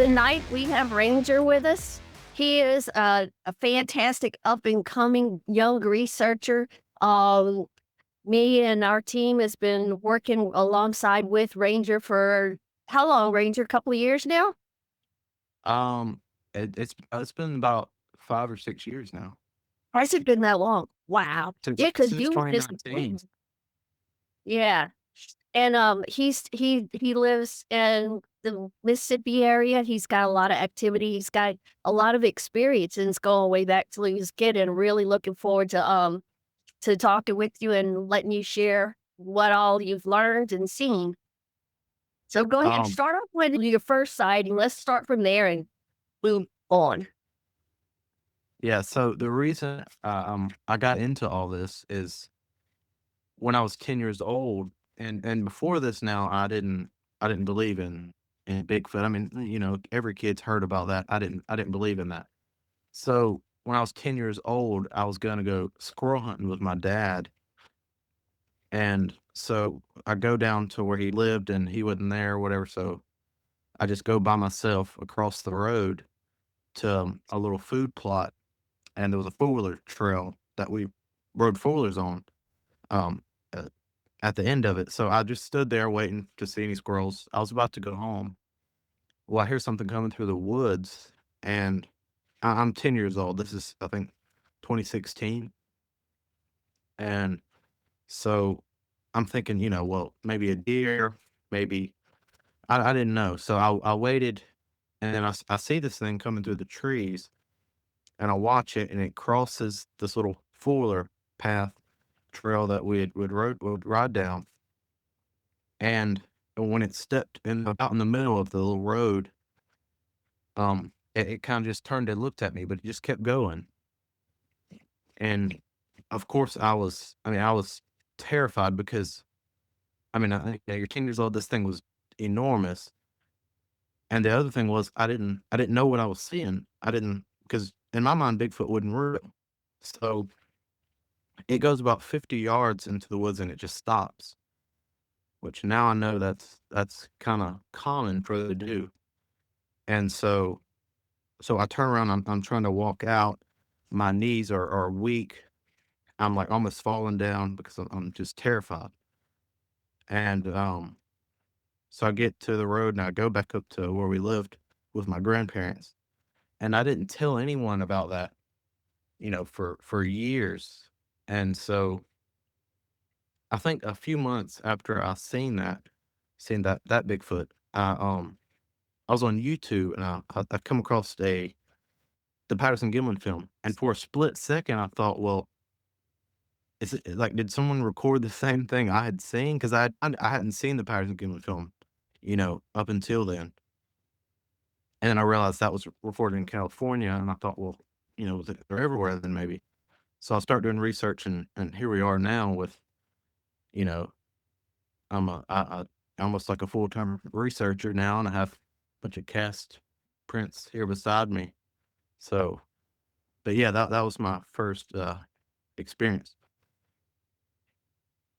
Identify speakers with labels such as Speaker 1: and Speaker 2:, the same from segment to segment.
Speaker 1: Tonight we have Ranger with us. He is a fantastic up and coming young researcher. Um, Me and our team has been working alongside with Ranger for how long, Ranger? A couple of years now?
Speaker 2: Um, it's been about 5 or 6 years now,
Speaker 1: Has it been that long? Wow.
Speaker 2: since
Speaker 1: Yeah, because
Speaker 2: since
Speaker 1: you just
Speaker 2: 2019.
Speaker 1: yeah. And, he lives in the Mississippi area. He's got a lot of activity. He's got a lot of experience, and it's going way back till he was a kid, and really looking forward to talking with you and letting you share what all you've learned and seen. So go ahead,
Speaker 2: Um,
Speaker 1: start off with your first sighting. Let's start from there and move on.
Speaker 2: yeah, so the reason, I got into all this is when I was 10 years old, and before this now, I didn't believe in Bigfoot. I mean, every kid's heard about that. I didn't believe in that. So, when I was 10 years old, I was gonna go squirrel hunting with my dad, and so I go down to where he lived, and he wasn't there or whatever, so I just go by myself across the road to a little food plot, and there was a four-wheeler trail that we rode four-wheelers on, um, uh, at the end of it. So I just stood there waiting to see any squirrels. I was about to go home. Well, I hear something coming through the woods, and I'm 10 years old. This is, I think, 2016, and so I'm thinking, well, maybe a deer, maybe I didn't know. So I waited, and then I see this thing coming through the trees, and I watch it, and it crosses this little four-wheeler path trail that would ride down, and when it stepped in out in the middle of the little road, it kinda just turned and looked at me, but it just kept going, and, of course, I was terrified because, I think, yeah, you're 10 years old, this thing was enormous, and the other thing was I didn't know what I was seeing. I didn't, because in my mind, Bigfoot wasn't real. So it goes about 50 yards into the woods and it just stops, which now I know that's kinda common for it to do. And so I turn around, I'm trying to walk out, my knees are weak, I'm, like, almost falling down because I'm just terrified. And, so I get to the road and I go back up to where we lived with my grandparents, and I didn't tell anyone about that, for years. And so I think a few months after I seen that Bigfoot, I was on YouTube and I come across the Patterson Gimlin film, and for a split second I thought, well, is it like, did someone record the same thing I had seen? Because I hadn't seen the Patterson Gimlin film, up until then, and then I realized that was recorded in California, and I thought, well, they're everywhere then maybe. So I start doing research, and here we are now with, you know, I almost like a full-time researcher now, and I have a bunch of cast prints here beside me. So, but yeah, that was my first, experience.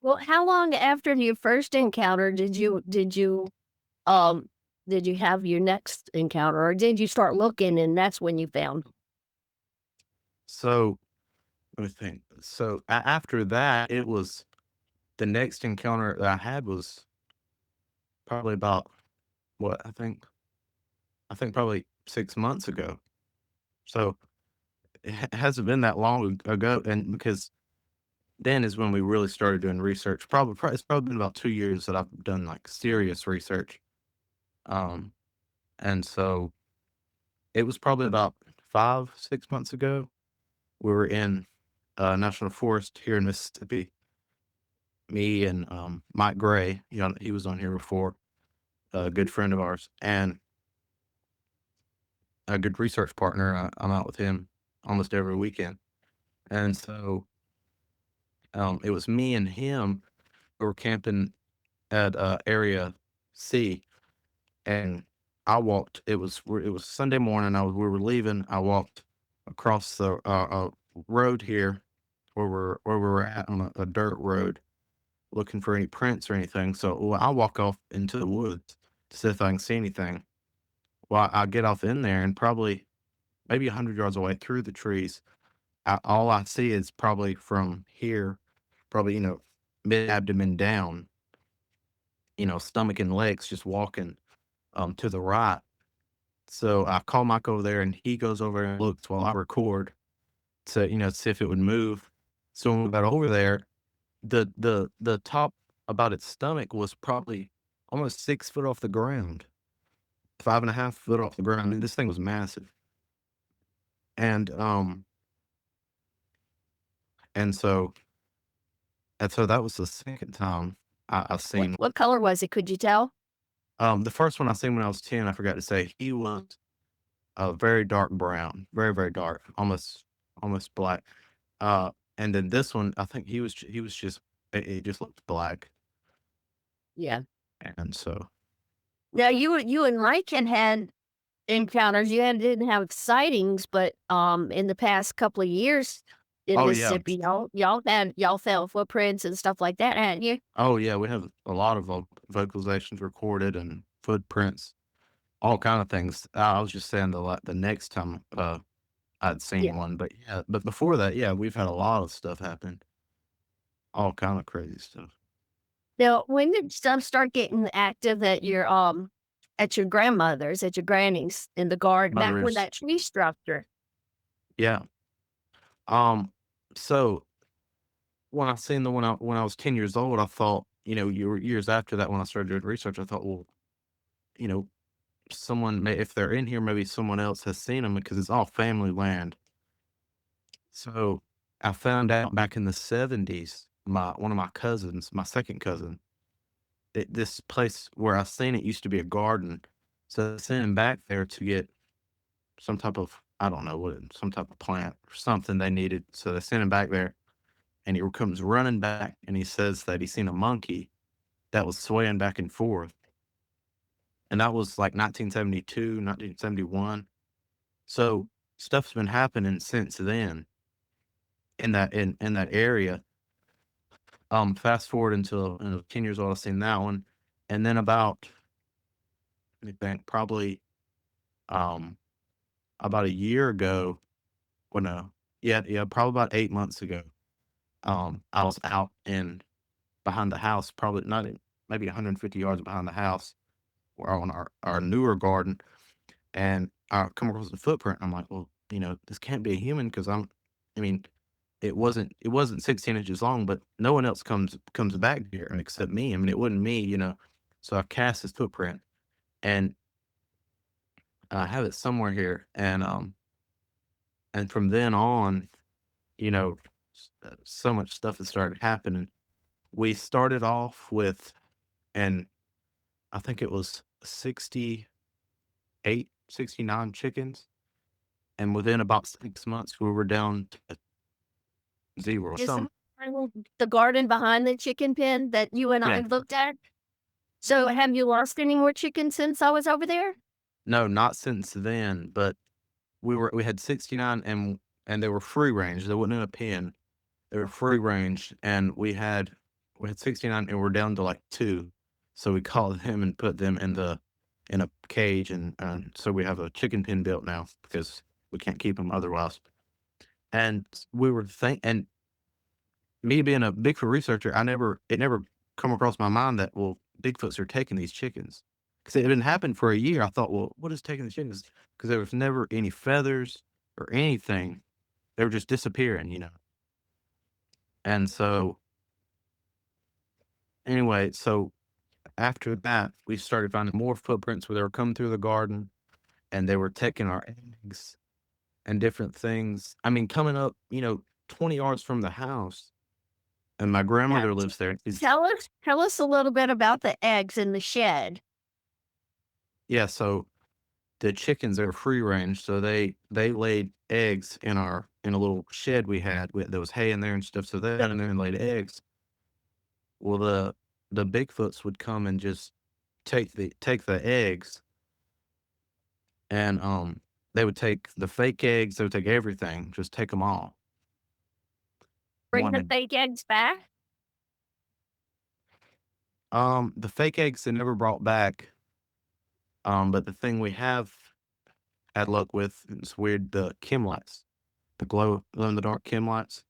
Speaker 1: Well, how long after your first encounter um did you have your next encounter, or did you start looking and that's when you found?
Speaker 2: So, let me think. So, after that, it was the next encounter that I had was probably about, what, I think probably 6 months ago. So, it hasn't been that long ago, and because then is when we really started doing research. It's probably been about 2 years that I've done, like, serious research. Um, and so it was probably about 5, 6 months ago. We were in a national forest here in Mississippi. Me and, Mike Gray, he was on here before, a good friend of ours, and a good research partner. I'm out with him almost every weekend. And so, it was me and him who were camping at, Area C, and it was Sunday morning, we were leaving, I walked across the, road here where we were at on a dirt road looking for any prints or anything, so, well, I walk off into the woods to see if I can see anything. Well, I get off in there and probably maybe 100 yards away through the trees, all I see is probably from here, probably, mid abdomen down, stomach and legs just walking to the right. So I call Mike over there and he goes over and looks while I record to, see if it would move. So when we got over there, the top about its stomach was probably almost 6 foot off the ground, 5.5 foot off the ground. I mean, this thing was massive. And and so and so that was the second time I
Speaker 1: What
Speaker 2: seen.
Speaker 1: what color was it? Could you tell?
Speaker 2: The first one I seen when I was 10, I forgot to say, he was a very dark brown, very, very dark, almost black. And then this one, I think he was just it just looked black.
Speaker 1: Yeah.
Speaker 2: And so
Speaker 1: Now you and Mike had encounters. You didn't have sightings, but in the past couple of years in
Speaker 2: oh yeah.
Speaker 1: Mississippi, y'all found footprints and stuff like that, hadn't you?
Speaker 2: Oh yeah, we have a lot of vocalizations recorded and footprints, all kind of things. I was just saying the next time I'd
Speaker 1: Yeah.
Speaker 2: seen one, but yeah, but before that, yeah, we've had a lot of stuff happen, all kind of crazy stuff.
Speaker 1: Now, when did stuff start getting active at your grandmother's, at your granny's in the garden, back with
Speaker 2: Mothers,
Speaker 1: that tree structure?
Speaker 2: yeah. So when I seen the one when I was 10 years old, I thought, years after that when I started doing research, I thought, well, you know, someone may if they're in here, maybe someone else has seen them because it's all family land. So I found out back in the 70s, one of my cousins, my second cousin, this place where I seen it used to be a garden. So they sent him back there to get some type of, I don't know what, some type of plant or something they needed. So they sent him back there and he comes running back and he says that he seen a monkey that was swaying back and forth. And that was like 1972, 1971. So stuff's been happening since then in that area. Fast forward until 10 years old, I seen that one. And then let me think, probably um about a year ago, when yeah, probably about 8 months ago, I was out in behind the house, probably not in, maybe 150 yards behind the house, or on our newer garden, and I come across a footprint. I'm like, well, this can't be a human because I mean, it wasn't 16 inches long, but no one else comes back here except me. I mean, it wasn't me. So I cast this footprint, and I have it somewhere here, and from then on, you know, so much stuff has started happening. We started off with, and I think it was 68, 69 chickens. And within about 6 months, we were down to zero.
Speaker 1: Is
Speaker 2: Some,
Speaker 1: the garden behind the chicken pen that you and I
Speaker 2: yeah,
Speaker 1: looked at? So, have you lost any more chickens since I was over there?
Speaker 2: no, not since then, but we had 69 and they were free range. They wasn't in a pen. They were free range, and we had 69 and we're down to like two. So we called them and put them in a cage, and so we have a chicken pen built now because we can't keep them otherwise. And we were think and me being a Bigfoot researcher, it never come across my mind that, well, Bigfoots are taking these chickens because it had been happening for a year. I thought, well, what is taking the chickens? Because there was never any feathers or anything. They were just disappearing. And so anyway, so after that, we started finding more footprints where they were coming through the garden and they were taking our eggs and different things. I mean, coming up, 20 yards from the house, and my
Speaker 1: Yeah.
Speaker 2: grandmother lives there.
Speaker 1: Tell us a little bit about the eggs in the shed.
Speaker 2: Yeah, so the chickens are free range, so they laid eggs in a little shed we had. There was hay in there and stuff, so they got in there and laid eggs. Well, the Bigfoots would come and just take the eggs, and they would take the fake eggs. They would take everything, just take them all.
Speaker 1: Bring the
Speaker 2: Wanted
Speaker 1: fake eggs back?
Speaker 2: the fake eggs they never brought back. But the thing we have had luck with, it's weird, the chem lights, the glow in the dark chem lights.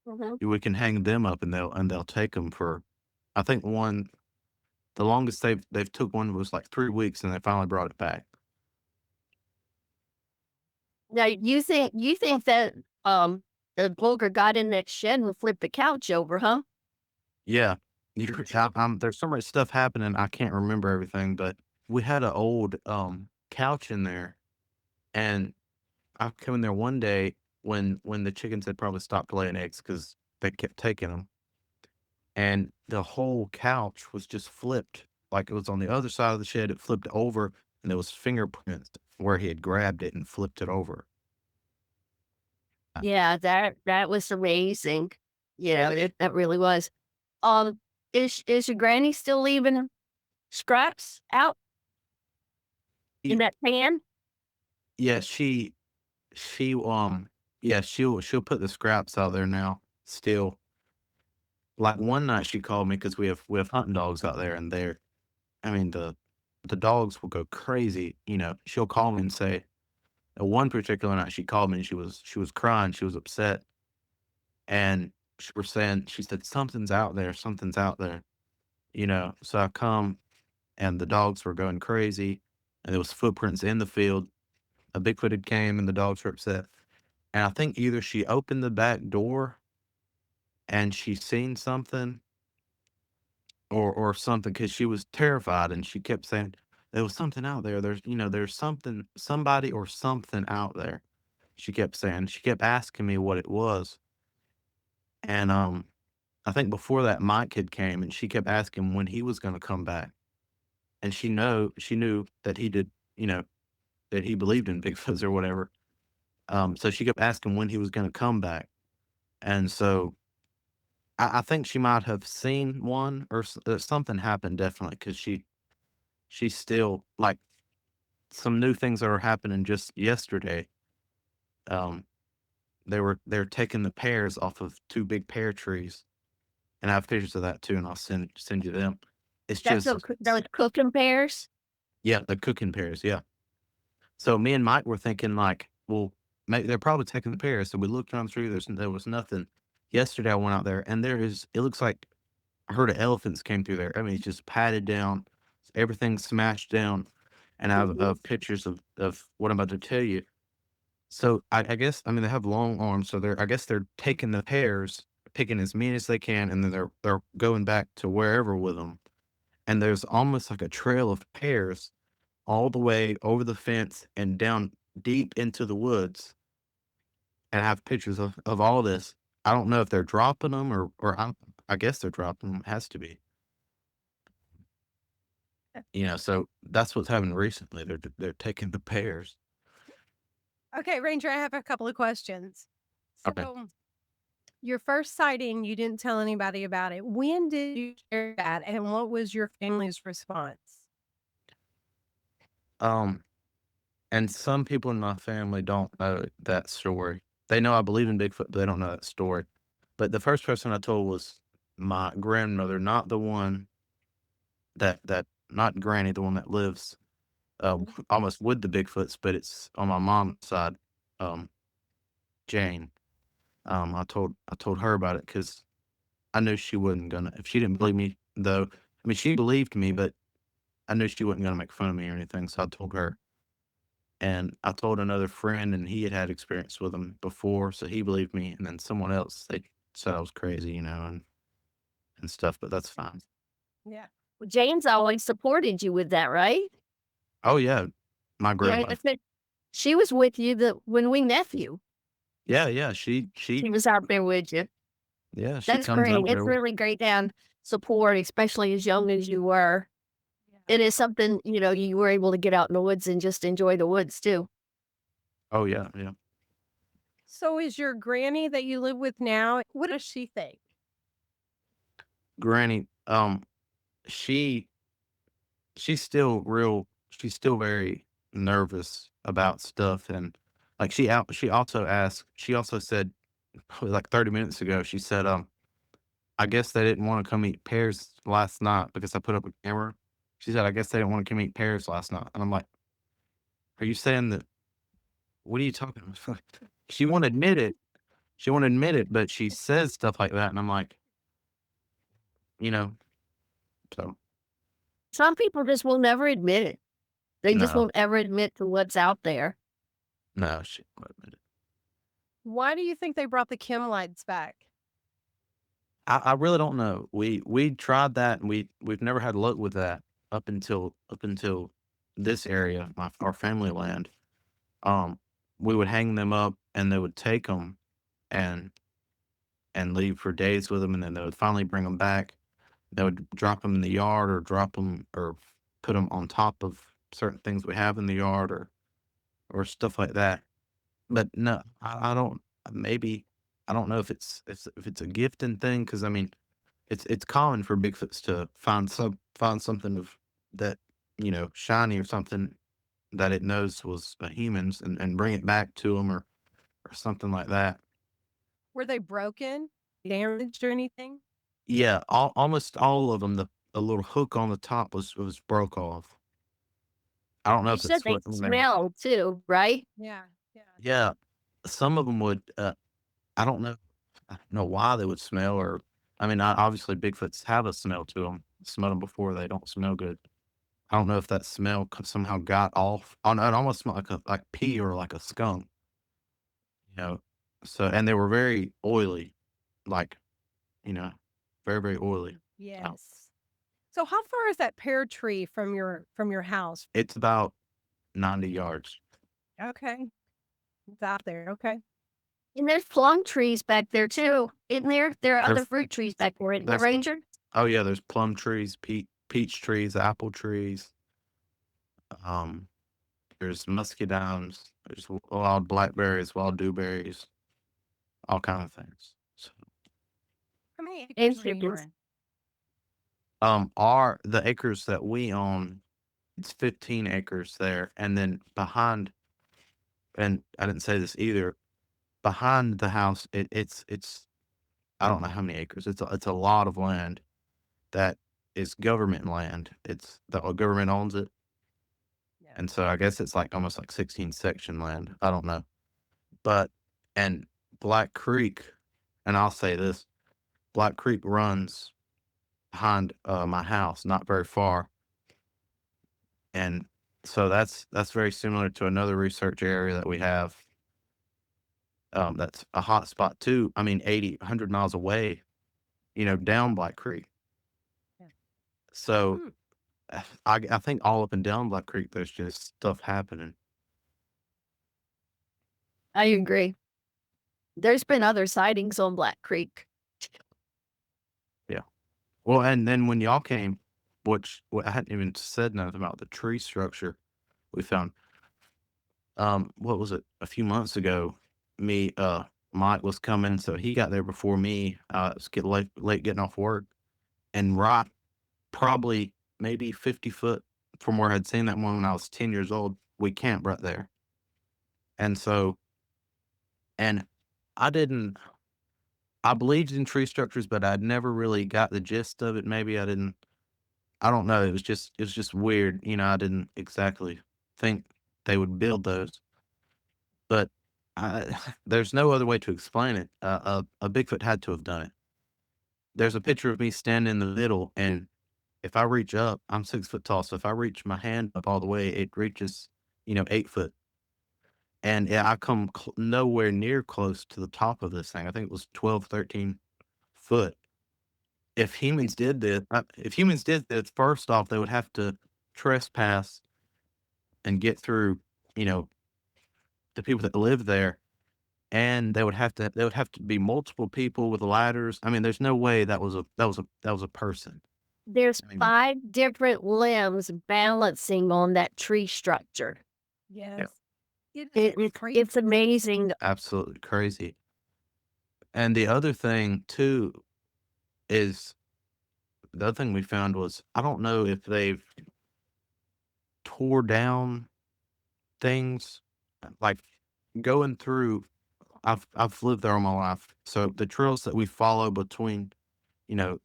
Speaker 1: Mhm.
Speaker 2: We can hang them up and they'll take them for, I think the longest they've took one was like 3 weeks and they finally brought it back.
Speaker 1: Now you think that, the booger got in that shed and flipped the couch over, huh?
Speaker 2: Yeah. There's so much stuff happening, I can't remember everything, but we had an old, couch in there, and I come in there one day when the chickens had probably stopped laying eggs because they kept taking them, and the whole couch was just flipped, like, it was on the other side of the shed, it flipped over, and there was fingerprints where he had grabbed it and flipped it over.
Speaker 1: Yeah, that was amazing. That really was. Um, is your granny still leaving scraps out in
Speaker 2: Y
Speaker 1: that pan?
Speaker 2: yeah, she, yeah, she'll put the scraps out there now still. Like, one night she called me because we have hunting dogs out there, and I mean, the dogs will go crazy, she'll call me and say one particular night she called me and she was crying, she was upset, and she said, something's out there," So I come, and the dogs were going crazy, and there was footprints in the field. A Bigfoot had came, and the dogs were upset, and I think either she opened the back door and she seen something or something, because she was terrified, and she kept saying, "There was something out there. There's somebody or something out there." She kept saying. She kept asking me what it was, and, I think before that, Mike had came, and she kept asking when he was gonna come back, and she knew that he did, that he believed in Bigfoots or whatever, so she kept asking when he was gonna come back, and so I think she might have seen one or something happened definitely, because she's still like, some new things that are happening just yesterday. Um, they're taking the pears off of 2 big pear trees, and I have pictures of that too, and I'll send you them. It's
Speaker 1: That's
Speaker 2: just
Speaker 1: those cooking pears?
Speaker 2: yeah, the cooking pears, yeah. So me and Mike were thinking like, well, they're probably taking the pears, so we looked around the tree, there was nothing. Yesterday, I went out there, and it looks like a herd of elephants came through there. I mean, it's just patted down, everything smashed down, and I have,
Speaker 1: Mhm.
Speaker 2: pictures of what I'm about to tell you. So I guess, I mean, they have long arms, so I guess they're taking the pears, picking as many as they can, and then they're going back to wherever with them. And there's almost like a trail of pears all the way over the fence and down deep into the woods. And I have pictures of all this. I don't know if they're dropping them or I guess they're dropping them. Has to be. So that's what's happened recently. They're taking the pears.
Speaker 3: Okay, Ranger, I have a couple of questions.
Speaker 2: Okay.
Speaker 3: So, your first sighting, you didn't tell anybody about it. When did you share that, and what was your family's response?
Speaker 2: Um, And some people in my family don't know that story. They know I believe in Bigfoot, but they don't know that story. But the first person I told was my grandmother, not the one not Granny, the one that lives almost with the Bigfoots, but it's on my mom's side, um, Jane. I told her about it because I knew she wasn't gonna, if she didn't believe me though. I mean, she believed me, but I knew she wasn't gonna make fun of me or anything. So I told her. And I told another friend, and he had experience with them before, so he believed me, and then someone else, they said I was crazy, and stuff, but that's fine.
Speaker 3: Yeah.
Speaker 1: Well, Jane's always supported you with that, right?
Speaker 2: Oh, yeah, my
Speaker 1: Yeah,
Speaker 2: grandma.
Speaker 1: that's it. She was with you when we met you.
Speaker 2: Yeah, yeah, she
Speaker 1: She was out there with you.
Speaker 2: yeah, she
Speaker 1: That's
Speaker 2: comes
Speaker 1: great.
Speaker 2: out
Speaker 1: It's
Speaker 2: there.
Speaker 1: really great to have support, especially as young as you were.
Speaker 3: Yeah.
Speaker 1: It is something, you were able to get out in the woods and just enjoy the woods too.
Speaker 2: Oh, yeah, yeah.
Speaker 3: So, is your granny that you live with now, what does she think?
Speaker 2: Granny, she she's still very nervous about stuff, and, like, she also said, probably, like, 30 minutes ago, she said, I guess they didn't wanna come eat pears last night because I put up a camera, She said, "I guess they didn't want to come eat pears last night." And I'm like, "Are you saying that? What are you talking about?" She won't admit it. She won't admit it, but she says stuff like that, and I'm like, you know, so
Speaker 1: Some people just will never admit it. They just
Speaker 2: no,
Speaker 1: won't ever admit to what's out there.
Speaker 2: no, she won't admit it.
Speaker 3: Why do you think they brought the chem lights back?
Speaker 2: I really don't know. We tried that, and we've never had luck with that up until this area, our family land. Um, we would hang them up, and they would take them and leave for days with them, and then they would finally bring them back. They would drop them in the yard, or drop them, or put them on top of certain things we have in the yard, or stuff like that. But no, I don't. Maybe I don't know if it's a gifting thing, because I mean, it's common for Bigfoots to find something of that, shiny, or something that it knows was a human's, and bring it back to them, or something like that.
Speaker 3: Were they broken, damaged, or anything?
Speaker 2: Yeah, almost all of them. The little hook on the top was broke off. I don't know
Speaker 1: You
Speaker 2: if
Speaker 1: said
Speaker 2: it's
Speaker 1: they
Speaker 2: what when they.
Speaker 1: smell too, right?
Speaker 3: Yeah, yeah.
Speaker 2: Yeah, some of them would. I don't know. I don't know why they would smell, or I mean, obviously Bigfoots have a smell to them. Smell them before they don't smell good. I don't know if that smell somehow got off. Oh no, it almost smelled like pee, or like a skunk. You know, so, and they were very oily, like, you know, very, very oily. Oh,
Speaker 3: Yes. So how far is that pear tree from your house?
Speaker 2: it's about 90 yards.
Speaker 3: Okay. It's out there. Okay.
Speaker 1: And there's plum trees back there too, isn't there? There are other
Speaker 2: There's
Speaker 1: fruit trees back there, isn't there,
Speaker 2: there's
Speaker 1: Ranger?
Speaker 2: Oh yeah, there's plum trees, peach trees, apple trees. Um, there's muscadines. There's wild blackberries, wild dewberries, all kind of things. So,
Speaker 3: How many
Speaker 1: And
Speaker 3: acres are
Speaker 1: chickens.
Speaker 3: yours?
Speaker 2: our the acres that we own, it's 15 acres there, and then behind, and I didn't say this either. Behind the house, it's I don't know how many acres. It's a lot of land that is government land. It's the government owns it,
Speaker 3: Yeah.
Speaker 2: and so I guess it's like almost like 16 section land. I don't know, but and Black Creek, and I'll say this: Black Creek runs behind my house, not very far, and so that's very similar to another research area that we have. That's a hot spot too. I mean, 80, 100 miles away, down Black Creek.
Speaker 3: Yeah.
Speaker 2: So
Speaker 3: Hmm.
Speaker 2: I think all up and down Black Creek, there's just stuff happening.
Speaker 1: I agree. There's been other sightings on Black Creek.
Speaker 2: Yeah. Well, and then when y'all came, which I hadn't even said nothing about the tree structure we found. What was it? A few months ago, Mike was coming, so he got there before me. It's getting late getting off work, and right, probably maybe 50 foot from where I'd seen that one when I was 10 years old, we camped right there. And so, and I didn't. I believed in tree structures, but I'd never really got the gist of it. Maybe I didn't. I don't know. It was just weird. I didn't exactly think they would build those, but there's no other way to explain it. A Bigfoot had to have done it. There's a picture of me standing in the middle, and if I reach up, I'm 6 foot tall. So if I reach my hand up all the way, it reaches, 8 foot. And yeah, I come nowhere near close to the top of this thing. I think it was 12, 13 foot. If humans did this, first off, they would have to trespass and get through, you know, the people that live there, and they would have to be multiple people with ladders. I mean, there's no way that was a person.
Speaker 1: There's
Speaker 2: I mean,
Speaker 1: 5 different limbs balancing on that tree structure.
Speaker 2: yeah,
Speaker 3: Yes. It is
Speaker 1: It's
Speaker 3: crazy.
Speaker 1: it's amazing.
Speaker 2: absolutely crazy. And is the other thing we found was, I don't know if they've tore down things, like going through. I've lived there all my life, so the trails that we follow between, you know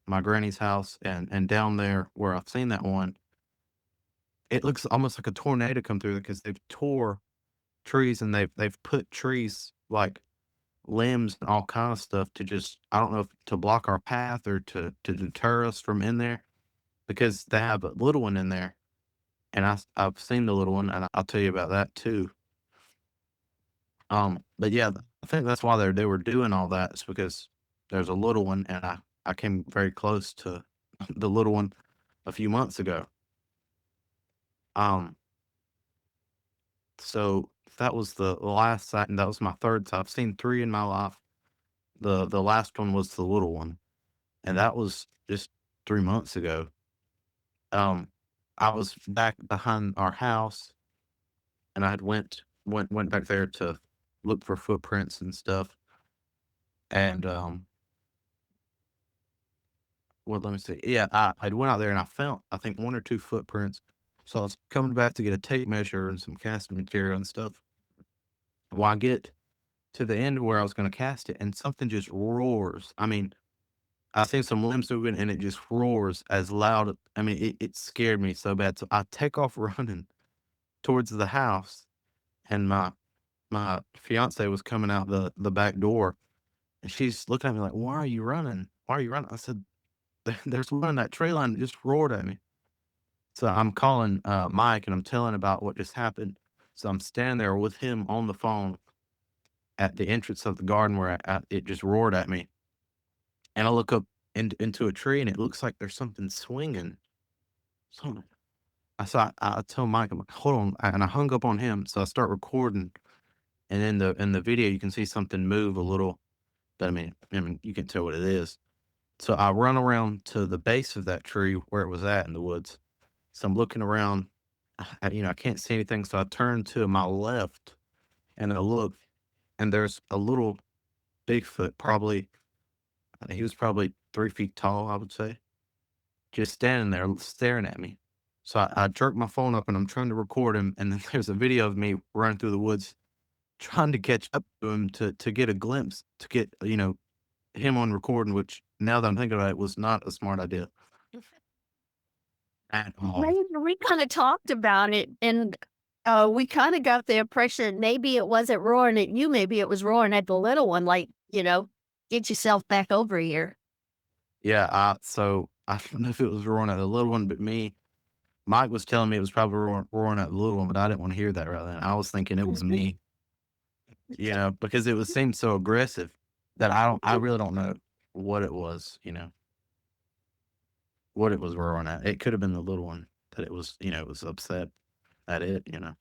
Speaker 2: my granny's house, and down there where I've seen that one, it looks almost like a tornado come through because they've tore trees and they've put trees like limbs and all kind of stuff to just I don't know if to block our path or to deter us from in there because they have a little one in there and I've seen the little one and I'll tell you about that too. But yeah, I think that's why they were doing all that. It's because there's a little one, and I came very close to the little one a few months ago. Um, so that was the last sight, and that was my third sight. I've seen three in my life. The last one was the little one, and that was just 3 months ago. Um, I was back behind our house, and I had went back there to look for footprints and stuff, and well, let me see. Yeah, I went out there and I found, I think, one or two footprints. So I was coming back to get a tape measure and some casting material and stuff. Well, I get to the end where I was going to cast it, and something just roars. I mean, I seen some limbs moving, and it just roars as loud. I mean, it scared me so bad. So I take off running towards the house, and my fiance was coming out the back door, and she's looking at me like, "Why are you running? Why are you running?" I said, "There's one in that tree line that just roared at me." So I'm calling Mike and I'm telling about what just happened. So I'm standing there with him on the phone at the entrance of the garden where it just roared at me. And I look up into a tree and it looks like there's something swinging. So I tell Mike, I'm like, hold on. And I hung up on him. So I start recording. And in the video, you can see something move a little. But I mean, you can tell what it is. So I run around to the base of that tree where it was at in the woods. So I'm looking around, I can't see anything. So I turn to my left and I look, and there's a little Bigfoot, probably, he was probably 3 feet tall, I would say, just standing there staring at me. So I jerk my phone up and I'm trying to record him. And then there's a video of me running through the woods, trying to catch up to him to get a glimpse, to get, him on recording, which now that I'm thinking about it was not a smart idea at all.
Speaker 1: Maybe we kinda talked about it, and, we kinda got the impression maybe it wasn't roaring at you, maybe it was roaring at the little one, like, "Get yourself back over here."
Speaker 2: Yeah, so I don't know if it was roaring at the little one, but Mike was telling me it was probably roaring at the little one, but I didn't want to hear that right then. I was thinking it was me, because it was seemed so aggressive that I really don't know what it was, what it was roaring at. It could have been the little one that it was upset at it.
Speaker 3: So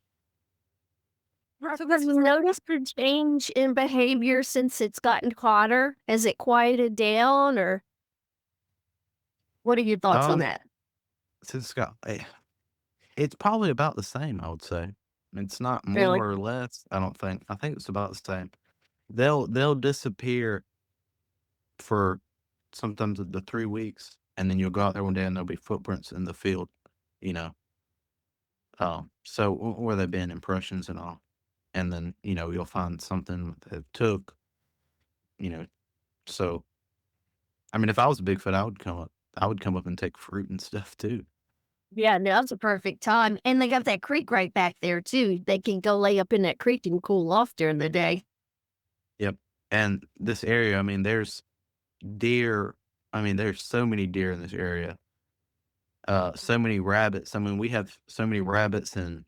Speaker 1: Have
Speaker 3: this
Speaker 1: you
Speaker 3: was
Speaker 1: noticed a change in behavior since it's gotten hotter? Has it quieted down, or what are your thoughts on
Speaker 2: Um,
Speaker 1: that?
Speaker 2: since it's probably about the same, I would say. It's not
Speaker 1: Really?
Speaker 2: more or less, I don't think. I think it's about the same. They'll disappear for sometimes the 3 weeks, and then you'll go out there one day and there'll be footprints in the field, you know. So where they've been, impressions and all, and then you'll find something that took, you know. So I mean, if I was a Bigfoot, I would come up and take fruit and stuff too.
Speaker 1: Yeah, now's a perfect time, and they got that creek right back there too. They can go lay up in that creek and cool off during the day.
Speaker 2: Yep. And this area, I mean, there's deer. I mean, there's so many deer in this area. So many rabbits. I mean, we have so many rabbits and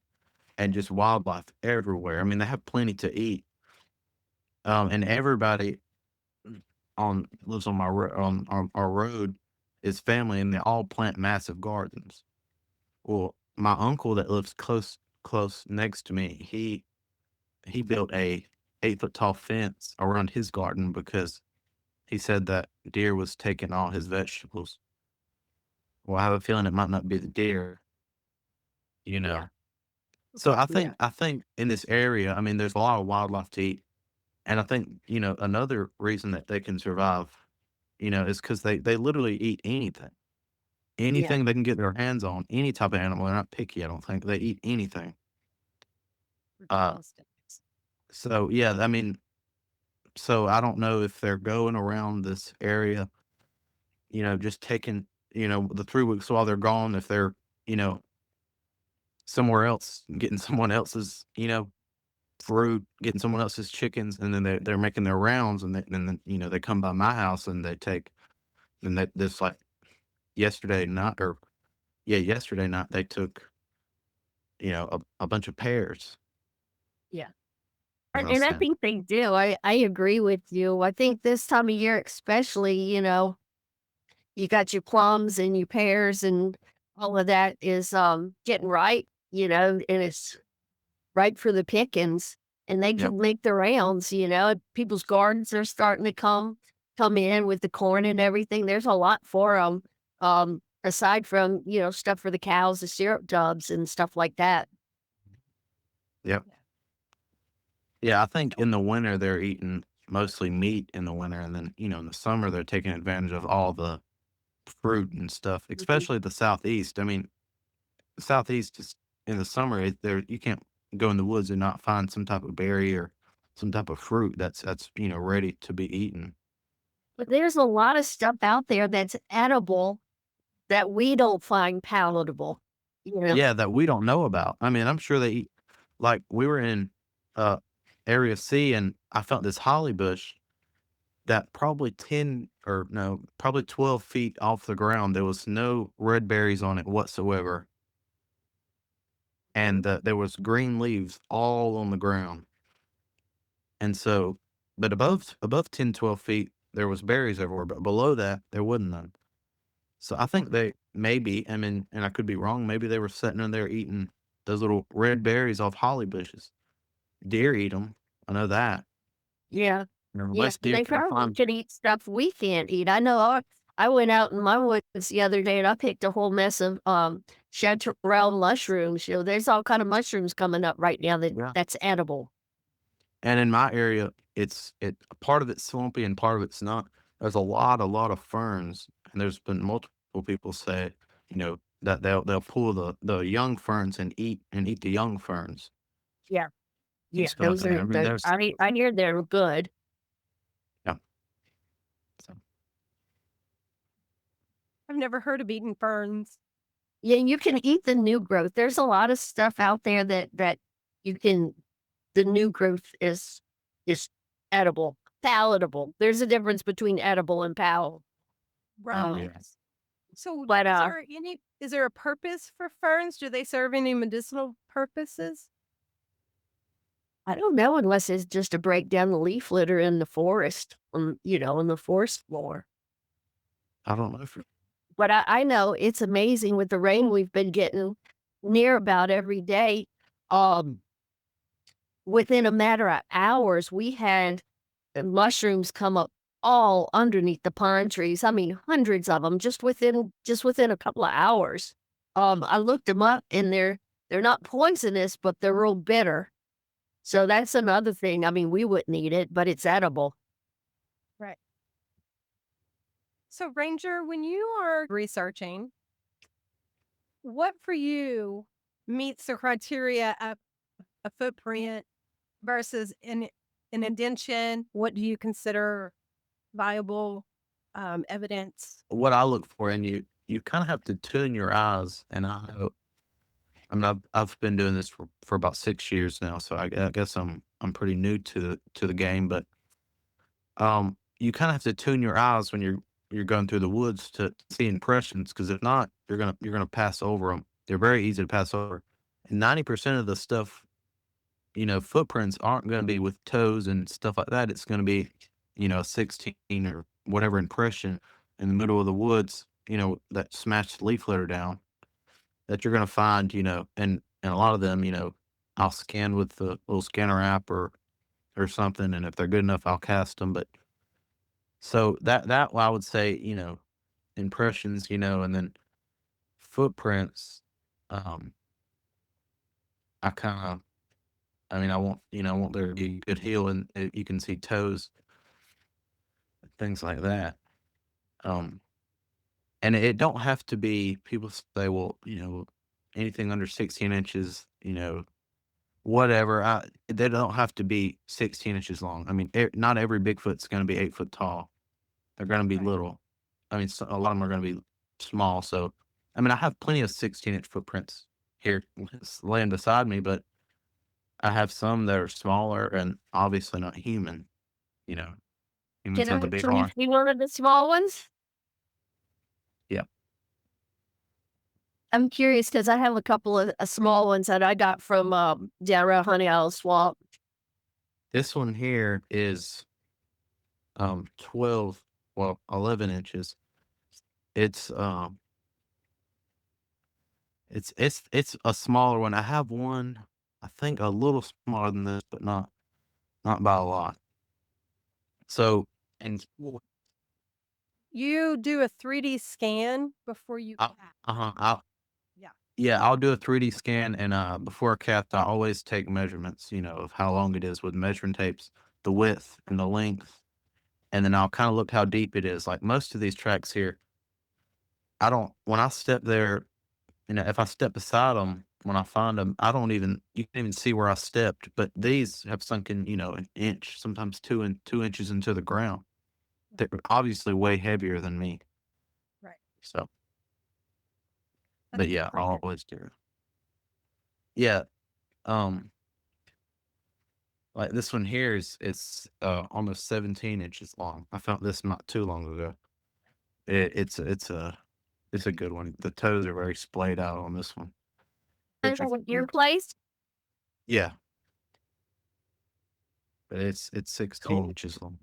Speaker 2: just wildlife everywhere. I mean, they have plenty to eat. And everybody on lives on on our road is family, and they all plant massive gardens. Well, my uncle that lives close next to me, he built a 8 foot tall fence around his garden because he said that deer was taking all his vegetables. Well, I have a feeling it might not be the deer, you know.
Speaker 1: Yeah,
Speaker 2: So I
Speaker 1: yeah,
Speaker 2: think I think in this area, I mean, there's a lot of wildlife to eat, and I think another reason that they can survive, is because they literally eat anything,
Speaker 1: yeah.
Speaker 2: anything they can get their hands on, any type of animal. They're not picky. I don't think they eat anything. Uh, so yeah, I mean, so I don't know if they're going around this area just taking, the 3 weeks while they're gone, if they're, you know, somewhere else, getting someone else's, fruit, getting someone else's chickens, and then they're making their rounds, and then, they come by my house and they take, and that this like yesterday night, or yeah, yesterday night they took, a bunch of pears.
Speaker 1: Yeah.
Speaker 2: And I
Speaker 1: And
Speaker 2: was
Speaker 1: I
Speaker 2: saying,
Speaker 1: think they do. I agree with you. I think this time of year especially, you got your plums and your pears and all of that is, getting ripe, and it's ripe for the pickings, and they
Speaker 2: yep,
Speaker 1: can make the rounds, people's gardens are starting to come in with the corn and everything. There's a lot for them, aside from, stuff for the cows, the syrup tubs and stuff like that.
Speaker 2: yep.
Speaker 3: Yeah.
Speaker 2: Yeah, I think in the winter they're eating mostly meat in the winter, and then, in the summer they're taking advantage of all the fruit and stuff,
Speaker 1: Mhm.
Speaker 2: especially the southeast. I mean, the southeast is in the summer, there you can't go in the woods and not find some type of berry or some type of fruit that's ready to be eaten.
Speaker 1: But there's a lot of stuff out there that's edible that we don't find palatable, you know?
Speaker 2: Yeah, that we don't know about. I mean, I'm sure they eat, like, we were in uh area C, and I found this holly bush that probably 10, or no, probably 12 feet off the ground. There was no red berries on it whatsoever. And there was green leaves all on the ground. And so, but above 10, 12 feet, there was berries everywhere, but below that, there wasn't none. So I think they maybe, I mean, and I could be wrong, maybe they were sitting in there eating those little red berries off holly bushes. Deer eat them. I know that.
Speaker 1: Yeah. Yeah,
Speaker 2: Less
Speaker 1: and
Speaker 2: deer
Speaker 1: they
Speaker 2: can I
Speaker 1: probably
Speaker 2: find.
Speaker 1: could eat stuff we can't eat. I know I went out in my woods the other day and I picked a whole mess of, chanterelle mushrooms. There's all kind of mushrooms coming up right now
Speaker 2: Yeah.
Speaker 1: that's edible.
Speaker 2: And in my area, part of it's swampy and part of it's not. There's a lot of ferns, and there's been multiple people say, that they'll pull the young ferns and eat the young ferns.
Speaker 1: Yeah,
Speaker 2: And
Speaker 1: yeah,
Speaker 2: so,
Speaker 1: those are
Speaker 2: I mean,
Speaker 1: the
Speaker 2: there's
Speaker 1: I hear they're good.
Speaker 2: yeah. So
Speaker 3: I've never heard of eating ferns.
Speaker 1: Yeah, you can eat the new growth. There's a lot of stuff out there that you can the new growth is edible, palatable. There's a difference between edible and
Speaker 3: Right.
Speaker 2: yes.
Speaker 3: So
Speaker 1: but,
Speaker 3: is there a purpose for ferns? Do they serve any medicinal purposes?
Speaker 1: I don't know unless it's just to break down the leaf litter in the forest, in the forest floor.
Speaker 2: I don't know if
Speaker 1: But I know it's amazing with the rain we've been getting near about every day. Um, Within a matter of hours, we had mushrooms come up all underneath the pine trees. I mean, hundreds of them just within a couple of hours. I looked them up and they're not poisonous, but they're real bitter. So that's another thing. I mean, we wouldn't eat it, but it's edible.
Speaker 3: Right. So, Ranger, when you are researching, what for you meets the criteria of a footprint versus an indention? What do you consider viable evidence?
Speaker 2: what I look for, and you kind of have to tune your eyes. And I mean, I've been doing this for about 6 years now, so I guess I'm pretty new to the game. But you kind of have to tune your eyes when you're going through the woods to see impressions, because if not, you're gonna pass over them. They're very easy to pass over, and 90% of the stuff, footprints aren't gonna be with toes and stuff like that. It's gonna be, a 16 or whatever impression in the middle of the woods, that smashed leaf litter down, that you're gonna find, and a lot of them, I'll scan with the little scanner app or something, and if they're good enough, I'll cast them. But so that I would say, impressions, and then footprints. Um, I kind of, I mean, I want there to be good heel, and you can see toes, things like that. Um, and it don't have to be. People say, well, anything under 16 inches, whatever. They don't have to be 16 inches long. I mean, not every Bigfoot's going to be 8 foot tall. They're going to be
Speaker 3: Right.
Speaker 2: little. I mean, a lot of them are going to be small. So, I mean, I have plenty of 16-inch footprints here laying beside me, but I have some that are smaller and obviously not human. You know, humans
Speaker 1: Can
Speaker 2: have the
Speaker 1: I
Speaker 2: big
Speaker 1: please
Speaker 2: R.
Speaker 1: see one of the small ones?
Speaker 2: Yeah.
Speaker 1: I'm curious because I have a couple of small ones that I got from down around Honey Isle Swamp.
Speaker 2: This one here is 12, well, 11 inches. It's it's a smaller one. I have one, I think a little smaller than this, but not by a lot. So, and
Speaker 3: You do a 3D scan before you
Speaker 2: I,
Speaker 3: cast.
Speaker 2: uh-huh,
Speaker 3: Yeah.
Speaker 2: yeah, I'll do a 3D scan, and before a cast, I always take measurements, of how long it is with measuring tapes, the width and the length, and then I'll kind of look how deep it is. Like most of these tracks here, I don't when I step there, if I step beside them when I find them, I don't even you can't even see where I stepped. But these have sunken, an inch, sometimes 2 inches into the ground. They're obviously way heavier than me.
Speaker 3: Right.
Speaker 2: So,
Speaker 3: That's
Speaker 2: but yeah, I'll
Speaker 3: brilliant.
Speaker 2: always do it. Yeah. Um, like this one here it's almost 17 inches long. I found this not too long ago. It's a good one. The toes are very splayed out on this one.
Speaker 1: Is
Speaker 3: That's
Speaker 1: that your
Speaker 3: huge.
Speaker 1: place?
Speaker 2: Yeah, but it's 16
Speaker 1: Cool.
Speaker 2: inches long.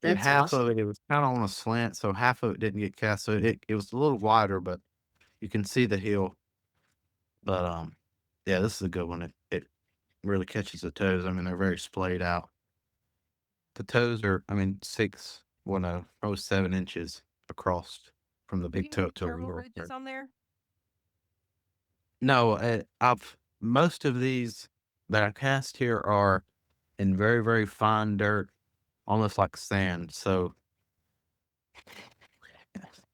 Speaker 2: And
Speaker 1: That's
Speaker 2: half
Speaker 1: awesome.
Speaker 2: of it was kind of on a slant, so half of it didn't get cast. So it was a little wider, but you can see the heel. But yeah, this is a good one. It really catches the toes. I mean, they're very splayed out. The toes are, I mean, probably 7 inches across from the
Speaker 3: Do
Speaker 2: big
Speaker 3: you
Speaker 2: toe
Speaker 3: have
Speaker 2: to the
Speaker 3: thermal
Speaker 2: little.
Speaker 3: ridges on there?
Speaker 2: No, I've most of these that I cast here are in very, very fine dirt, almost like sand. So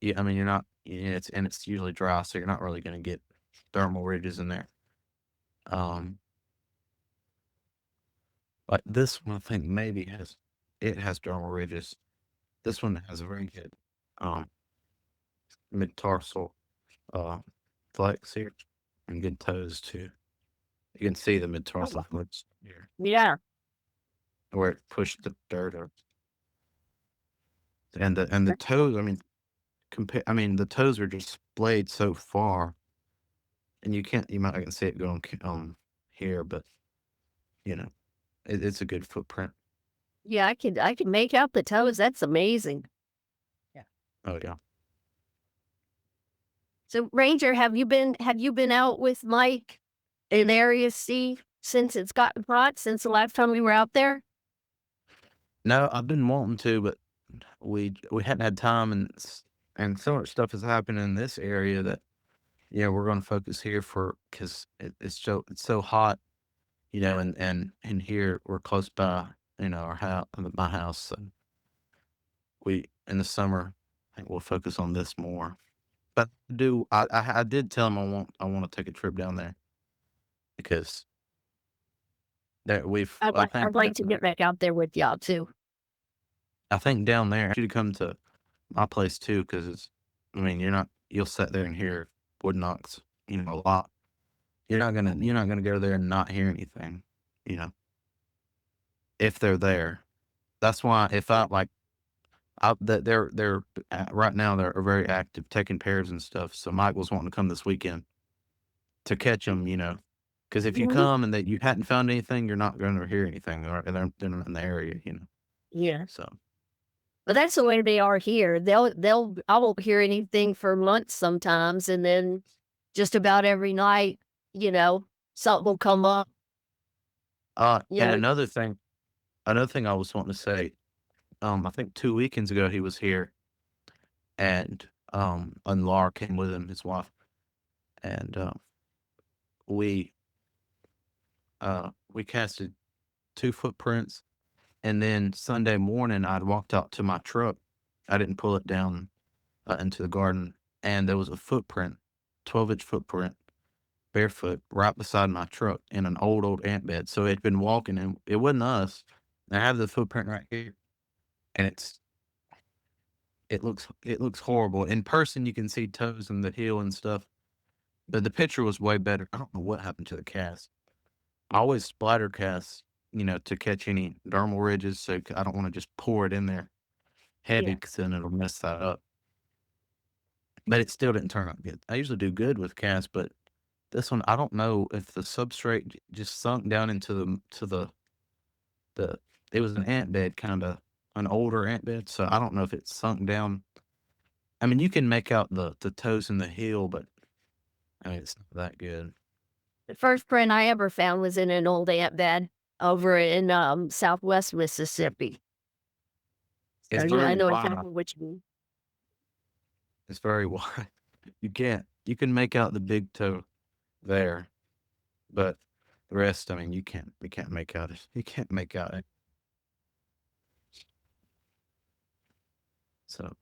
Speaker 2: yeah, I mean, you're not, it's usually dry, so you're not really going to get thermal ridges in there. Um, like this one, I think maybe it has thermal ridges. This one has a very good um mid-tarsal flex here and good toes too. You can see the
Speaker 1: Oh,
Speaker 2: mid-tarsal
Speaker 1: wow.
Speaker 2: flex here
Speaker 1: Yeah.
Speaker 2: where it pushed the dirt up. And the toes, I mean, I mean, the toes are just splayed so far, and you might not can see it going here, but you know, it's a good footprint.
Speaker 1: Yeah, I could make out the toes. That's amazing.
Speaker 3: Yeah.
Speaker 2: Oh yeah.
Speaker 1: So, Ranger, have you been out with Mike in Area C since it's gotten hot, since the last time we were out there?
Speaker 2: No, I've been wanting to, but we hadn't had time, and so much stuff has happened in this area that yeah, we're going to focus here because it's so hot, and here we're close by, our house, my house. So we in the summer, I think we'll focus on this more. But I did tell him I want to take a trip down there because that we've
Speaker 1: I'd
Speaker 2: I
Speaker 1: like
Speaker 2: think
Speaker 1: I'd like to get back out there with y'all too.
Speaker 2: I think down there, I want you to come to my place too, because I mean, you'll sit there and hear wood knocks, a lot. You're not gonna go there and not hear anything, you know, if they're there. That's why if I like, that they're right now they're very active taking pairs and stuff. So Mike was wanting to come this weekend to catch them, because if you
Speaker 1: Mhm.
Speaker 2: come and that you hadn't found anything, you're not going to hear anything, or they're not in the area.
Speaker 1: Yeah.
Speaker 2: So
Speaker 1: But that's the way they are here. I won't hear anything for months sometimes, and then just about every night, something will come up.
Speaker 2: and
Speaker 1: Yeah.
Speaker 2: another thing I was wanting to say, I think 2 weekends ago he was here, and Laura came with him, his wife, and we we casted two footprints, and then Sunday morning I'd walked out to my truck. I didn't pull it down into the garden, and there was a footprint, 12-inch footprint, barefoot, right beside my truck in an old ant bed. So it'd been walking, and it wasn't us. I have the footprint right here, and it looks horrible. In person, you can see toes in the heel and stuff, but the picture was way better. I don't know what happened to the cast. I always splatter cast, to catch any dermal ridges, so I don't want to just pour it in there heavy
Speaker 1: Yeah.
Speaker 2: because then it'll mess that up. But it still didn't turn out good. I usually do good with cast, but this one I don't know if the substrate just sunk down into the it was an ant bed, kind of an older ant bed, so I don't know if it sunk down. I mean, you can make out the toes and the heel, but I mean, it's not that good.
Speaker 1: The first print I ever found was in an old ant bed over in, Southwest Mississippi. So,
Speaker 2: It's
Speaker 1: yeah,
Speaker 2: very
Speaker 1: I know
Speaker 2: wide.
Speaker 1: exactly what you mean.
Speaker 2: It's very wide. You can make out the big toe there, but the rest, I mean, you can't make out it. You can't make out it. So,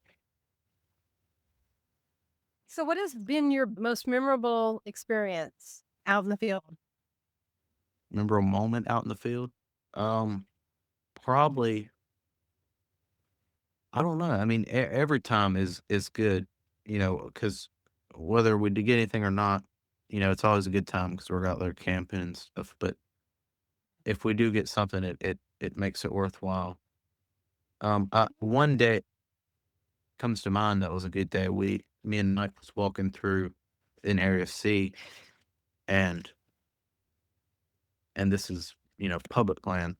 Speaker 3: So, what has been your most memorable experience out in the field?
Speaker 2: remember a moment out in the field? Um, Probably, I don't know. I mean, every time is good, because whether we did get anything or not, it's always a good time because we're out there camping and stuff. But if we do get something, it makes it worthwhile. One day comes to mind that was a good day. Me and Mike was walking through an area C, and this is public land.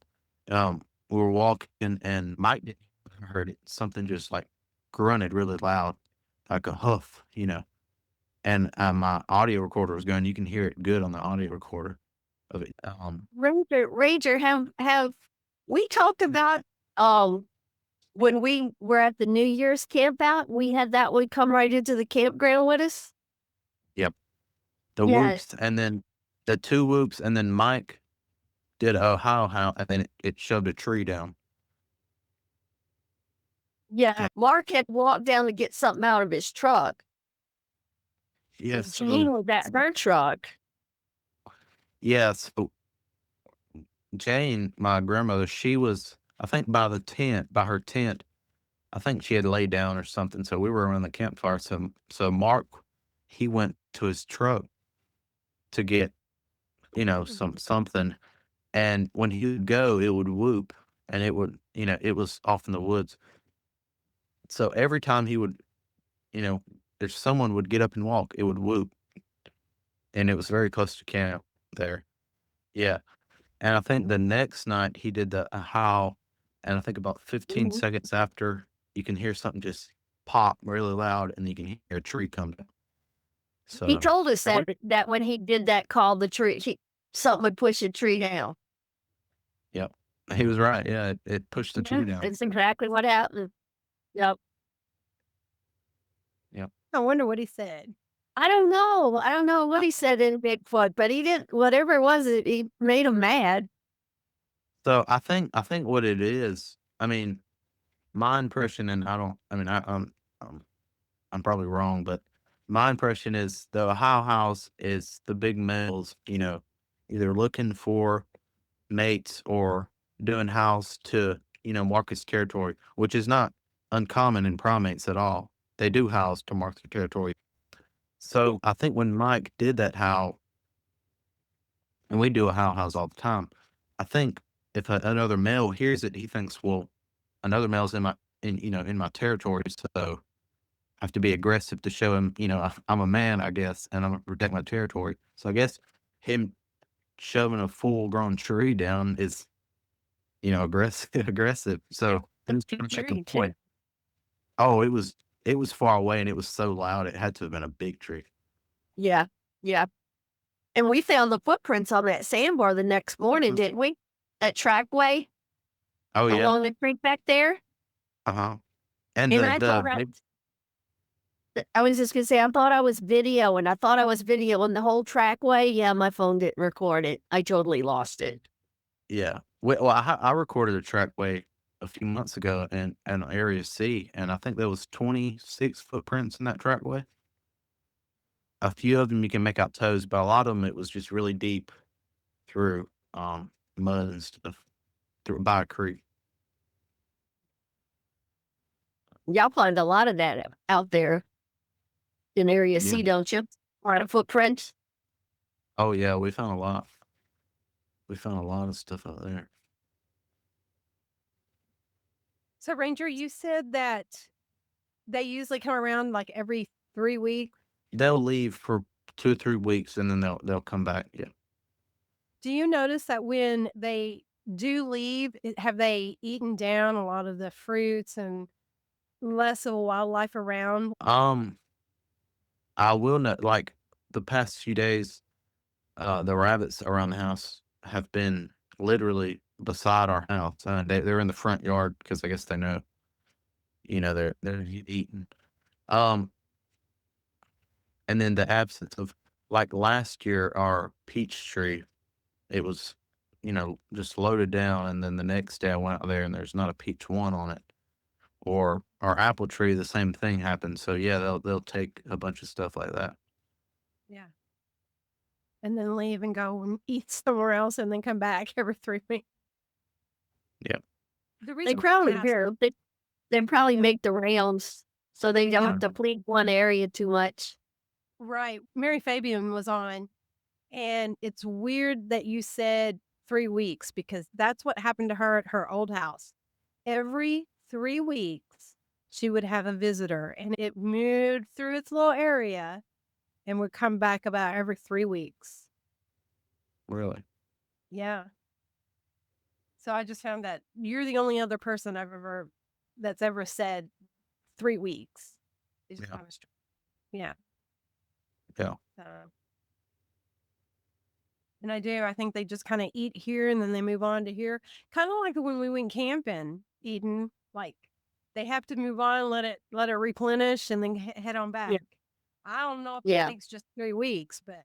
Speaker 2: We were walking, and Mike didn't heard it. Something just like grunted really loud, like a hoof, and my audio recorder was going. You can hear it good on the audio recorder of it.
Speaker 1: Ranger, have we talked about, when we were at the New Year's camp out, we had that one come right into the campground with us?
Speaker 2: Yep, the
Speaker 1: Yeah.
Speaker 2: whoops, and then the two whoops, and then Mike did a how, and then it shoved a tree down.
Speaker 1: Yeah. Mark had walked down to get something out of his truck.
Speaker 2: Yes,
Speaker 1: Jane was at her truck.
Speaker 2: yes. Jane, my grandmother, she was, I think, by her tent. I think she had laid down or something. So we were around the campfire. So Mark, he went to his truck to get, something. And when he would go, it would whoop, and it was off in the woods. So every time he would, you know, if someone would get up and walk, it would whoop, and it was very close to camp there. Yeah. And I think the next night he did the a howl, and I think about 15
Speaker 1: Mhm.
Speaker 2: seconds after, you can hear something just pop really loud, and you can hear a tree come down.
Speaker 1: He
Speaker 2: So,
Speaker 1: told us that when he did that call, the tree something would push a tree down.
Speaker 2: yep, he was right. Yeah, it pushed the
Speaker 1: Yeah,
Speaker 2: tree down.
Speaker 1: that's exactly what happened. Yep.
Speaker 2: Yep.
Speaker 3: I wonder what he said.
Speaker 1: I don't know. I don't know what he said in Bigfoot, but he didn't. Whatever it was, he made him mad.
Speaker 2: So I think what it is, I mean, my impression, and I don't, I mean, um, I'm probably wrong, but my impression is the Ohio house is the big males, either looking for mates or doing house to, mark his territory, which is not uncommon in primates at all. They do house to mark their territory. So I think when Mike did that howl, and we do a house all the time, I think if another male hears it, he thinks, well, another male's in my territory, so I have to be aggressive to show him, I'm a man, I guess, and I'm gonna protect my territory. So I guess him shoving a full grown tree down is, aggressive, aggressive. So he was trying to make a
Speaker 1: Tree too.
Speaker 2: point. Oh, it was far away, and it was so loud. It had to have been a big tree.
Speaker 1: Yeah, yeah. And we found the footprints on that sandbar the next morning, didn't we? That trackway
Speaker 2: Oh yeah.
Speaker 1: along the creek back there.
Speaker 2: Uh huh. And
Speaker 1: And
Speaker 2: the
Speaker 1: I
Speaker 2: the
Speaker 1: thought I was just gonna say, I thought I was videoing. I thought I was videoing the whole trackway. Yeah, my phone didn't record it. I totally lost it.
Speaker 2: Yeah. Well, I recorded a trackway a few months ago in Area C, and I think there was 26 footprints in that trackway. A few of them you can make out toes, but a lot of them it was just really deep through mud and stuff through by a creek.
Speaker 1: Y'all find a lot of that out there in Area
Speaker 2: Yeah.
Speaker 1: C, don't you? A lot of footprints.
Speaker 2: Oh yeah, we found a lot. We found a lot of stuff out there.
Speaker 3: So, Ranger, you said that they usually come around like every 3 weeks.
Speaker 2: They'll leave for 2 or 3 weeks and then they'll come back. Yeah.
Speaker 3: Do you notice that when they do leave, have they eaten down a lot of the fruits and less of wildlife around?
Speaker 2: I will not like the past few days, the rabbits around the house have been literally beside our house. They're in the front yard because I guess they know, they're eating. Um, and then the absence of like last year, our peach tree, it was, just loaded down, and then the next day I went out there and there's not a peach one on it. Or our apple tree, the same thing happened. So yeah, they'll take a bunch of stuff like that.
Speaker 3: Yeah. And then leave and go and eat somewhere else and then come back every 3 weeks.
Speaker 2: Yeah.
Speaker 3: The
Speaker 1: They
Speaker 3: reason
Speaker 1: probably
Speaker 3: I asked,
Speaker 1: here. They probably make the rounds so they don't
Speaker 3: yeah,
Speaker 1: have to deplete one area too much.
Speaker 3: right. Mary Fabian was on, and it's weird that you said 3 weeks because that's what happened to her at her old house. Every 3 weeks, she would have a visitor, and it moved through its little area and would come back about every 3 weeks.
Speaker 2: Really.
Speaker 3: Yeah. So I just found that you're the only other person that's ever said 3 weeks. It's
Speaker 2: Yeah.
Speaker 3: kind of strange. Yeah.
Speaker 2: Yeah.
Speaker 3: So, and I think they just kind of eat here and then they move on to here. Kind of like when we went camping, Eden, like they have to move on, let it replenish and then head on
Speaker 1: Yeah.
Speaker 3: back. I don't know if it
Speaker 1: Yeah.
Speaker 3: takes just 3 weeks, but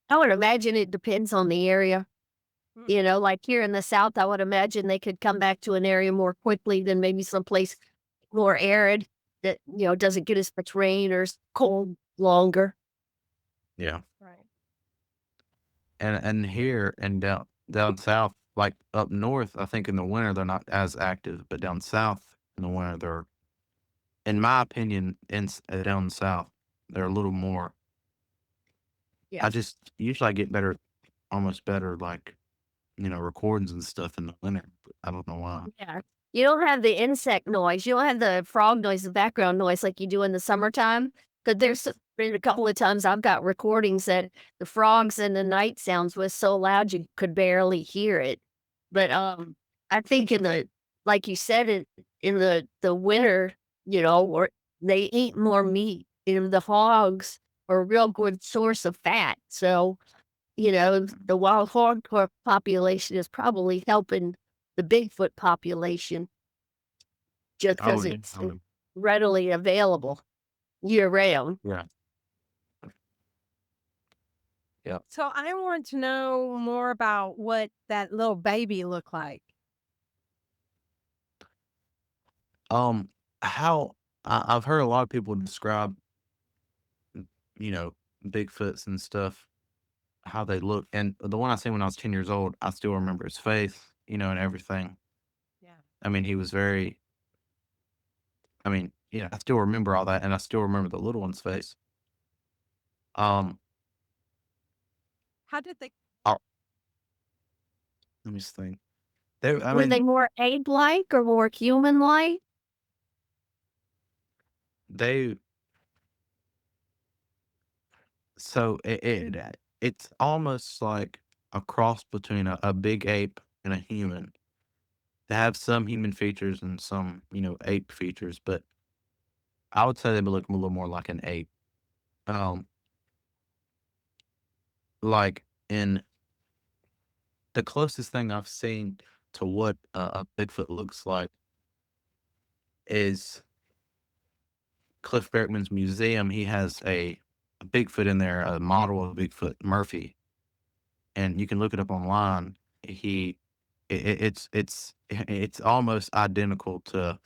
Speaker 1: I would imagine it depends on the area.
Speaker 3: mm,
Speaker 1: Like here in the South, I would imagine they could come back to an area more quickly than maybe someplace more arid that, doesn't get as much rain or cold longer.
Speaker 2: Yeah.
Speaker 3: right.
Speaker 2: And here and down south, like up north, I think in the winter they're not as active, but down south in the winter they're, in my opinion, down south they're a little more.
Speaker 1: Yeah.
Speaker 2: I get better, almost better, like recordings and stuff in the winter. But I don't know why.
Speaker 1: Yeah. You don't have the insect noise. You don't have the frog noise, the background noise like you do in the summertime. Because there's been a couple of times I've got recordings that the frogs and the night sounds was so loud you could barely hear it. But I think like you said, in the winter, or they eat more meat. The hogs are a real good source of fat. So the wild hog population is probably helping the Bigfoot population just
Speaker 2: Oh
Speaker 1: because
Speaker 2: yeah.
Speaker 1: it's readily available year round.
Speaker 2: Yeah. Yeah.
Speaker 3: So I want to know more about what that little baby looked like.
Speaker 2: Um, how I've heard a lot of people describe, you know, Bigfoots and stuff, how they look. And the one I seen when I was 10 years old, I still remember his face, and everything.
Speaker 3: Yeah.
Speaker 2: I mean, he was very, yeah, I still remember all that. And I still remember the little one's face. Um,
Speaker 3: How did they?
Speaker 2: I, let me just think. They, I
Speaker 1: Were
Speaker 2: mean,
Speaker 1: they more ape-like or more human-like?
Speaker 2: they, so it's almost like a cross between a big ape and a human. They have some human features and some, ape features, but I would say they look a little more like an ape. Um, like in the closest thing I've seen to what a Bigfoot looks like is Cliff Berkman's museum. He has a Bigfoot in there, a model of Bigfoot, Murphy, and you can look it up online. He, it's almost identical to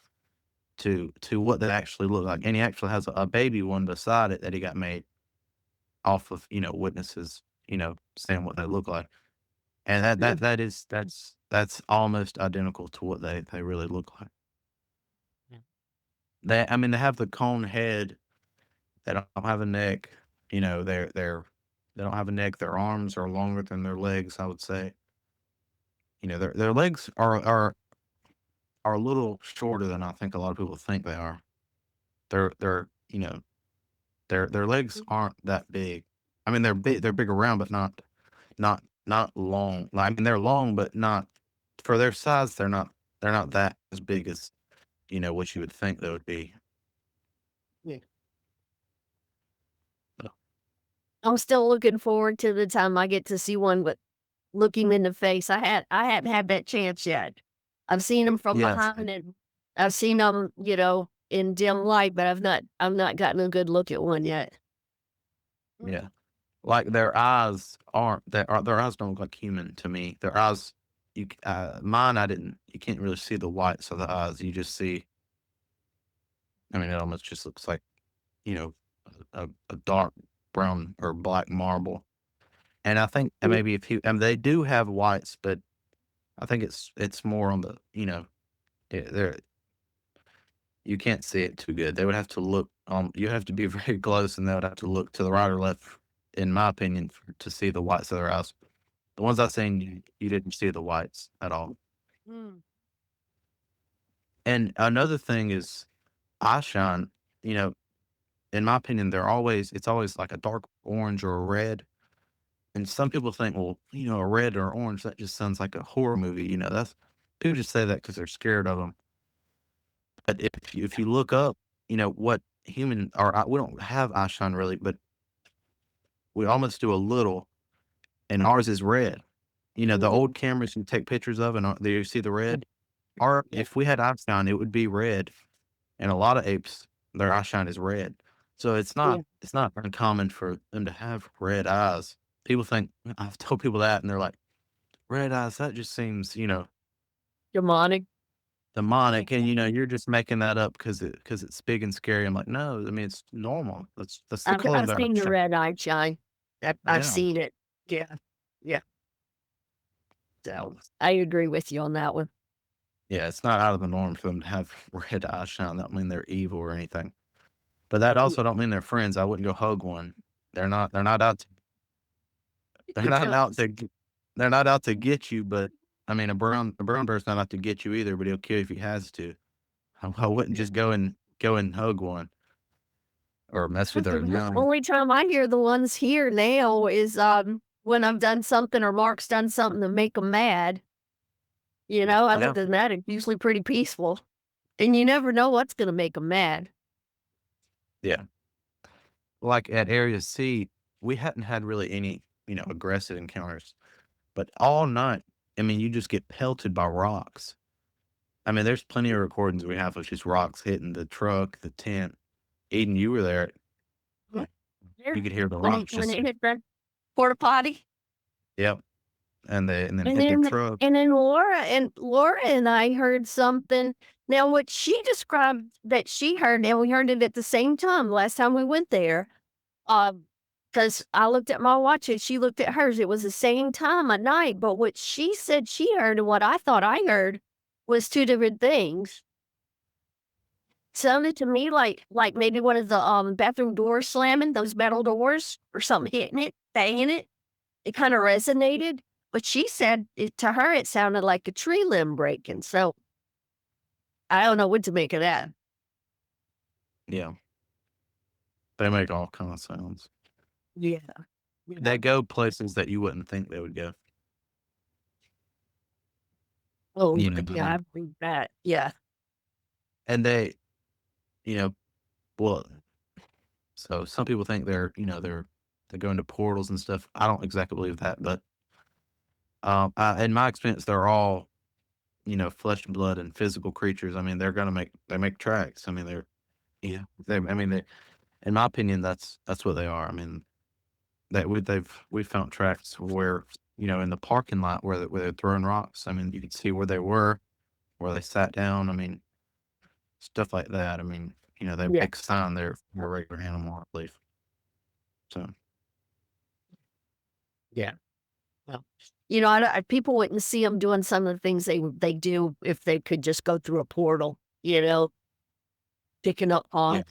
Speaker 2: what they actually look like, and he actually has a baby one beside it that he got made off of witnesses, saying what they look like. And that's almost identical to what they really look like.
Speaker 1: Yeah.
Speaker 2: I mean, they have the cone head. They don't have a neck. You know, they don't have a neck. Their arms are longer than their legs, I would say. You know, their legs are a little shorter than I think a lot of people think they are. They're you know their legs aren't that big. I mean, they're big. They're big around, but not long. I mean, they're long, but not for their size. They're not that as big as what you would think they would be.
Speaker 1: Yeah. I'm still looking forward to the time I get to see one, but look him in the face. I haven't had that chance yet. I've seen him from
Speaker 2: Yes.
Speaker 1: behind, and I've seen him, in dim light, but I've not gotten a good look at one yet.
Speaker 2: Yeah. Like their eyes don't look like human to me. Their eyes, mine, I didn't. You can't really see the whites of the eyes. You just see. I mean, it almost just looks like you know a dark brown or black marble. And I think and
Speaker 1: Mm.
Speaker 2: maybe if you and they do have whites, but I think it's more on the they're you can't see it too good. They would have to look. You have to be very close, and they would have to look to the right or left, in my opinion, to see the whites of their eyes. The ones I seen, you didn't see the whites at all.
Speaker 3: Mm.
Speaker 2: And another thing is eye shine. You know, in my opinion, it's always like a dark orange or a red. And some people think, well, a red or orange, that just sounds like a horror movie. That's people just say that because they're scared of them. But if you look up, what human or we don't have eye shine really, but we almost do a little, and ours is red. The
Speaker 1: Mhm.
Speaker 2: old cameras you take pictures of, and do you see the red? Our
Speaker 1: Yeah.
Speaker 2: If we had eye shine, it would be red, and a lot of apes, their eye shine is red. So
Speaker 1: Yeah.
Speaker 2: it's not uncommon for them to have red eyes. People think I've told people that, and they're like, red eyes. That just seems,
Speaker 1: Demonic.
Speaker 2: demonic, and you're just making that up because it's big and scary. I'm like, no, I mean it's normal. That's the color of
Speaker 1: I've
Speaker 2: their
Speaker 1: seen the
Speaker 2: eye.
Speaker 1: red eye shine. I've
Speaker 2: Yeah,
Speaker 1: seen it. Yeah. Yeah. So I agree with you on that one.
Speaker 2: yeah. It's not out of the norm for them to have red eye shine. That don't mean they're evil or anything. But that
Speaker 1: Yeah.
Speaker 2: also don't mean they're friends. I wouldn't go hug one. They're not. They're not out. They're not out to. They're not out to get you. But I mean, a brown bear's not out to get you either. But he'll kill you if he has to. I wouldn't just go and hug one or mess with their
Speaker 1: The
Speaker 2: young.
Speaker 1: only time I hear the ones here now is, when I've done something or Mark's done something to make them mad, other
Speaker 2: Yeah,
Speaker 1: than that, it's usually pretty peaceful, and you never know what's gonna make them mad.
Speaker 2: yeah. Like at Area C, we hadn't had really any aggressive encounters, but all night, I mean, you just get pelted by rocks. I mean, there's plenty of recordings we have of just rocks hitting the truck, the tent. Eden, you were there.
Speaker 1: Yeah.
Speaker 2: You
Speaker 1: There,
Speaker 2: could hear the
Speaker 1: when
Speaker 2: rocks
Speaker 1: it
Speaker 2: just.
Speaker 1: hit the porta potty.
Speaker 2: Yep, and then
Speaker 1: And
Speaker 2: hit the
Speaker 1: then
Speaker 2: truck.
Speaker 1: Laura and I heard something. Now, what she described that she heard, and we heard it at the same time last time we went there, because I looked at my watch and she looked at hers. It was the same time at night, but what she said she heard and what I thought I heard was 2 different things. Sounded to me like maybe one of the, bathroom doors slamming, those metal doors or something hitting it, banging it. It kinda resonated, but she said to her, it sounded like a tree limb breaking, so I don't know what to make of that.
Speaker 2: Yeah, they make all kind of sounds.
Speaker 1: Yeah.
Speaker 2: They
Speaker 1: Yeah.
Speaker 2: go places that you wouldn't think they would go.
Speaker 1: Oh,
Speaker 2: I
Speaker 1: yeah, I
Speaker 2: mean,
Speaker 1: believe that. Yeah.
Speaker 2: and you know, well, so some people think they're going to portals and stuff. I don't exactly believe that, but in my experience, they're all flesh and blood and physical creatures. I mean, they make tracks. I mean, I mean, in my opinion, that's what they are. I mean, we found tracks where in the parking lot where they're throwing rocks. I mean, you could see where they were, where they sat down. I mean, stuff like that. I mean, they
Speaker 1: Yeah.
Speaker 2: make a sign they're a regular animal, I believe. So
Speaker 1: Yeah. Well, people wouldn't see them doing some of the things they do if they could just go through a portal, you know? picking up
Speaker 2: Yeah.
Speaker 1: on,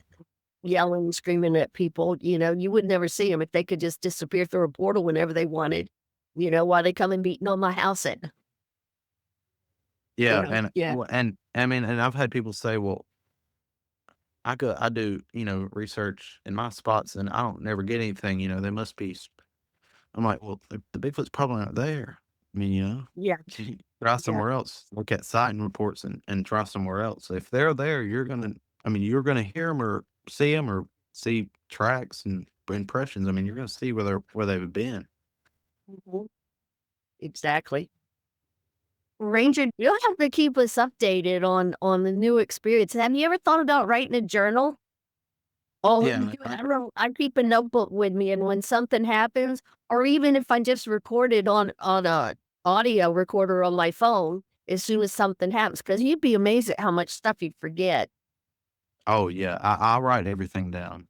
Speaker 1: yelling, screaming at people. You would never see them if they could just disappear through a portal whenever they wanted. While they come and beating on my house in.
Speaker 2: Yeah, and
Speaker 1: Yeah,
Speaker 2: and I mean, and I've had people say, "Well, I do, research in my spots, and I don't never get anything. They must be." I'm like, "Well, the Bigfoot's probably not there. I mean,
Speaker 1: yeah,
Speaker 2: try
Speaker 1: yeah.
Speaker 2: somewhere else. Look at sighting reports and try somewhere else. If they're there, you're gonna hear them or see tracks and impressions. I mean, you're gonna see where they've been."
Speaker 1: Mhm. Exactly. Ranger, you'll have to keep us updated on the new experience. Have you ever thought about writing a journal? Oh,
Speaker 2: Yeah,
Speaker 1: I keep a notebook with me, and when something happens, or even if I just record it on a audio recorder on my phone, as soon as something happens, because you'd be amazed at how much stuff you forget.
Speaker 2: oh yeah, I write everything down.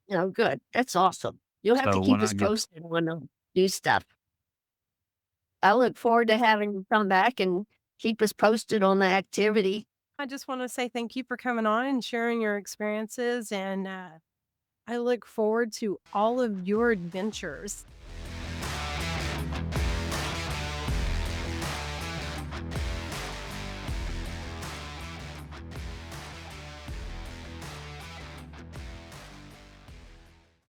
Speaker 1: Good. That's awesome. You'll have to
Speaker 2: So when
Speaker 1: keep
Speaker 2: I
Speaker 1: us
Speaker 2: get
Speaker 1: posted on new stuff. I look forward to having you come back and keep us posted on the activity.
Speaker 3: I just want to say thank you for coming on and sharing your experiences. And I look forward to all of your adventures.